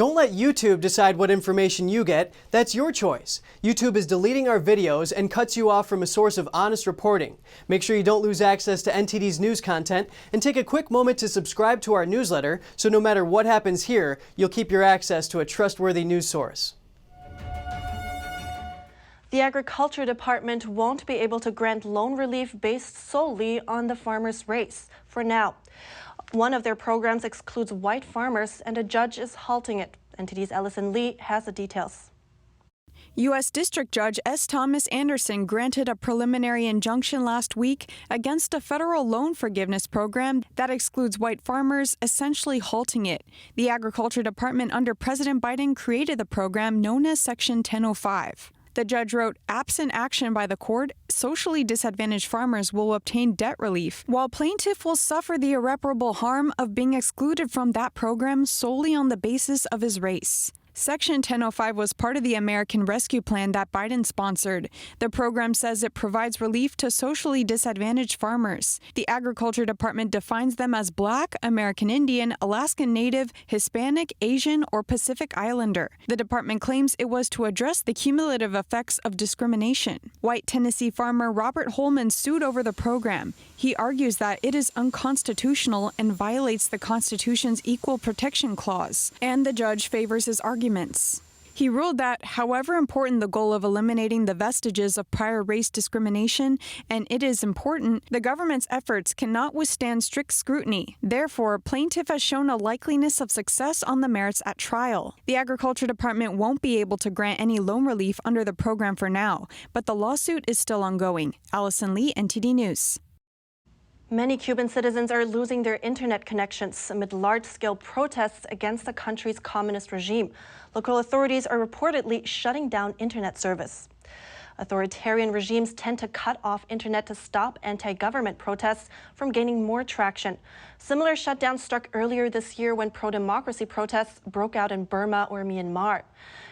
Don't let YouTube decide what information you get. That's your choice. YouTube is deleting our videos and cuts you off from a source of honest reporting. Make sure you don't lose access to NTD's news content, and take a quick moment to subscribe to our newsletter so no matter what happens here, you'll keep your access to a trustworthy news source. The Agriculture Department won't be able to grant loan relief based solely on the farmer's race for now. One of their programs excludes white farmers, and a judge is halting it. NTD's Allison Lee has the details. U.S. District Judge S. Thomas Anderson granted a preliminary injunction last week against a federal loan forgiveness program that excludes white farmers, essentially halting it. The Agriculture Department under President Biden created the program known as Section 1005. The judge wrote, absent action by the court, socially disadvantaged farmers will obtain debt relief, while plaintiff will suffer the irreparable harm of being excluded from that program solely on the basis of his race. Section 1005 was part of the American Rescue Plan that Biden sponsored. The program says it provides relief to socially disadvantaged farmers. The Agriculture Department defines them as Black, American Indian, Alaskan Native, Hispanic, Asian, or Pacific Islander. The department claims it was to address the cumulative effects of discrimination. White Tennessee farmer Robert Holman sued over the program. He argues that it is unconstitutional and violates the Constitution's Equal Protection Clause, and the judge favors his arguments. He ruled that, however important the goal of eliminating the vestiges of prior race discrimination, and it is important, the government's efforts cannot withstand strict scrutiny. Therefore, plaintiff has shown a likeliness of success on the merits at trial. The Agriculture Department won't be able to grant any loan relief under the program for now, but the lawsuit is still ongoing. Allison Lee, NTD News. Many Cuban citizens are losing their internet connections amid large-scale protests against the country's communist regime. Local authorities are reportedly shutting down internet service. Authoritarian regimes tend to cut off internet to stop anti-government protests from gaining more traction. Similar shutdowns struck earlier this year when pro-democracy protests broke out in Burma or Myanmar.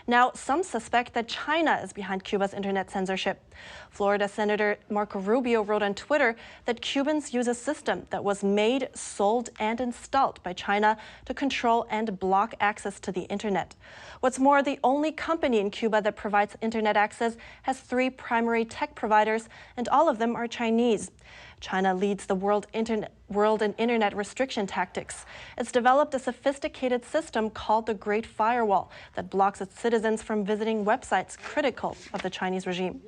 Now, some suspect that China is behind Cuba's internet censorship. Florida Senator Marco Rubio wrote on Twitter that Cubans use a system that was made, sold, and installed by China to control and block access to the internet. What's more, the only company in Cuba that provides internet access has 3 primary tech providers, and all of them are Chinese. China leads the world in internet restriction tactics. It's developed a sophisticated system called the Great Firewall that blocks its citizens from visiting websites critical of the Chinese regime.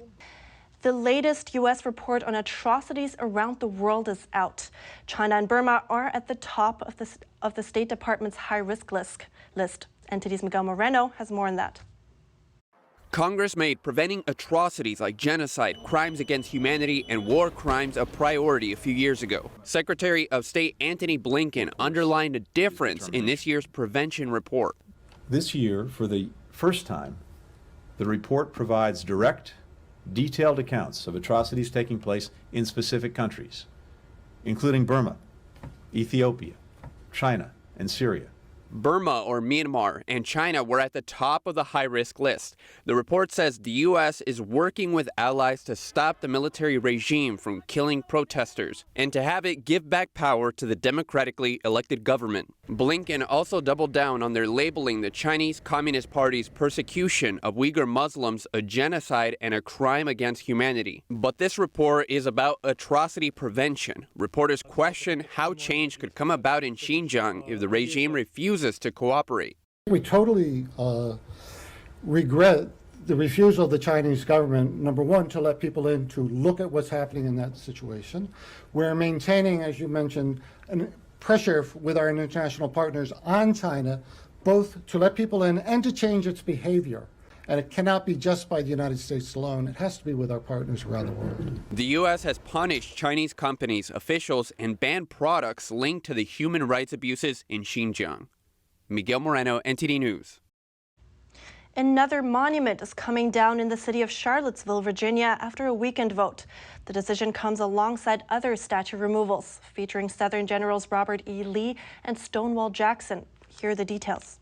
The latest U.S. report on atrocities around the world is out. China and Burma are at the top of the State Department's high-risk list. NTD's Miguel Moreno has more on that. Congress made preventing atrocities like genocide, crimes against humanity, and war crimes a priority a few years ago. Secretary of State Antony Blinken underlined a difference in this year's prevention report. This year, for the first time, the report provides direct, detailed accounts of atrocities taking place in specific countries, including Burma, Ethiopia, China, and Syria. Burma or Myanmar and China were at the top of the high-risk list. The report says the U.S. is working with allies to stop the military regime from killing protesters and to have it give back power to the democratically elected government. Blinken also doubled down on their labeling the Chinese Communist Party's persecution of Uyghur Muslims a genocide and a crime against humanity. But this report is about atrocity prevention. Reporters question how change could come about in Xinjiang if the regime refuses to cooperate. We totally regret the refusal of the Chinese government, number one, to let people in to look at what's happening in that situation. We're maintaining, as you mentioned, pressure with our international partners on China, both to let people in and to change its behavior. And it cannot be just by the United States alone. It has to be with our partners around the world. The U.S. has punished Chinese companies, officials, and banned products linked to the human rights abuses in Xinjiang. Miguel Moreno, NTD News. Another monument is coming down in the city of Charlottesville, Virginia, after a weekend vote. The decision comes alongside other statue removals, featuring Southern Generals Robert E. Lee and Stonewall Jackson. Here are the details.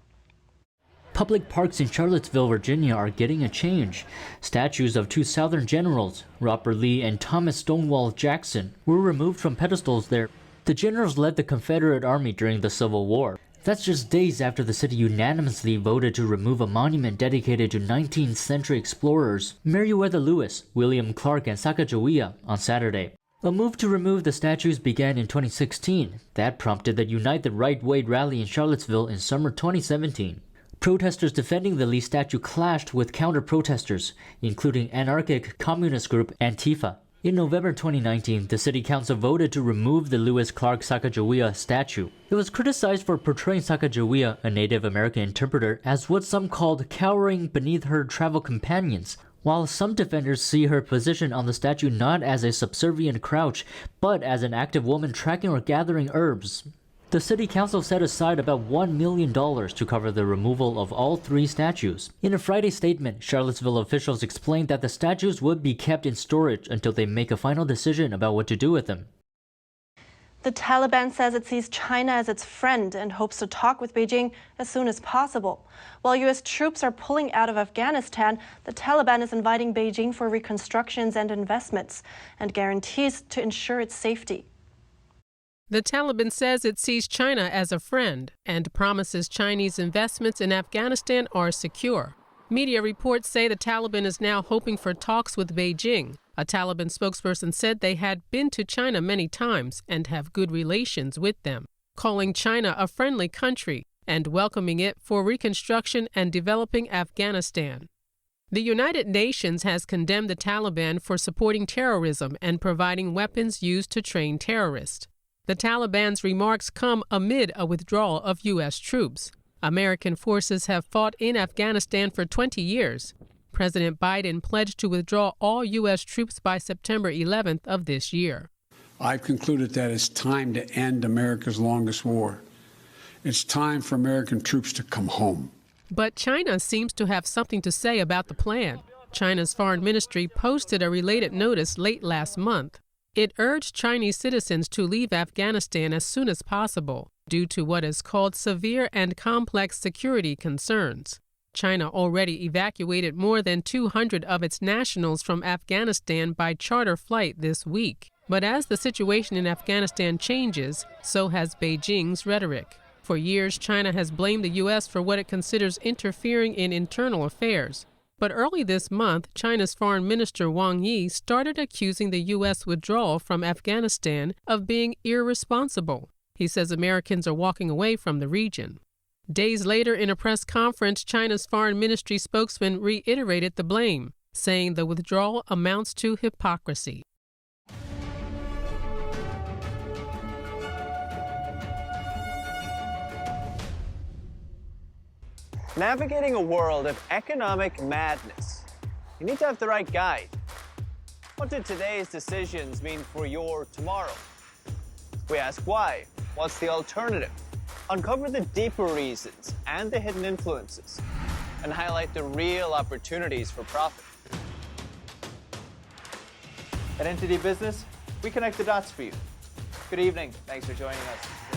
Public parks in Charlottesville, Virginia are getting a change. Statues of 2 Southern generals, Robert Lee and Thomas Stonewall Jackson, were removed from pedestals there. The generals led the Confederate Army during the Civil War. That's just days after the city unanimously voted to remove a monument dedicated to 19th century explorers Meriwether Lewis, William Clark, and Sacagawea on Saturday. A move to remove the statues began in 2016. That prompted the Unite the Right Way rally in Charlottesville in summer 2017. Protesters defending the Lee statue clashed with counter-protesters, including anarchic communist group Antifa. In November 2019, the city council voted to remove the Lewis Clark Sacagawea statue. It was criticized for portraying Sacagawea, a Native American interpreter, as what some called cowering beneath her travel companions, while some defenders see her position on the statue not as a subservient crouch, but as an active woman tracking or gathering herbs. The city council set aside about $1 million to cover the removal of all 3 statues. In a Friday statement, Charlottesville officials explained that the statues would be kept in storage until they make a final decision about what to do with them. The Taliban says it sees China as its friend and hopes to talk with Beijing as soon as possible. While U.S. troops are pulling out of Afghanistan, the Taliban is inviting Beijing for reconstructions and investments and guarantees to ensure its safety. The Taliban says it sees China as a friend and promises Chinese investments in Afghanistan are secure. Media reports say the Taliban is now hoping for talks with Beijing. A Taliban spokesperson said they had been to China many times and have good relations with them, calling China a friendly country and welcoming it for reconstruction and developing Afghanistan. The United Nations has condemned the Taliban for supporting terrorism and providing weapons used to train terrorists. The Taliban's remarks come amid a withdrawal of U.S. troops. American forces have fought in Afghanistan for 20 years. President Biden pledged to withdraw all U.S. troops by September 11th of this year. I've concluded that it's time to end America's longest war. It's time for American troops to come home. But China seems to have something to say about the plan. China's foreign ministry posted a related notice late last month. It urged Chinese citizens to leave Afghanistan as soon as possible due to what is called severe and complex security concerns. China already evacuated more than 200 of its nationals from Afghanistan by charter flight this week. But as the situation in Afghanistan changes, so has Beijing's rhetoric. For years, China has blamed the U.S. for what it considers interfering in internal affairs. But early this month, China's Foreign Minister Wang Yi started accusing the U.S. withdrawal from Afghanistan of being irresponsible. He says Americans are walking away from the region. Days later, in a press conference, China's Foreign Ministry spokesman reiterated the blame, saying the withdrawal amounts to hypocrisy. Navigating a world of economic madness, you need to have the right guide. What do today's decisions mean for your tomorrow? We ask why. What's the alternative? Uncover the deeper reasons and the hidden influences, and highlight the real opportunities for profit. At NTD Business, we connect the dots for you. Good evening. Thanks for joining us.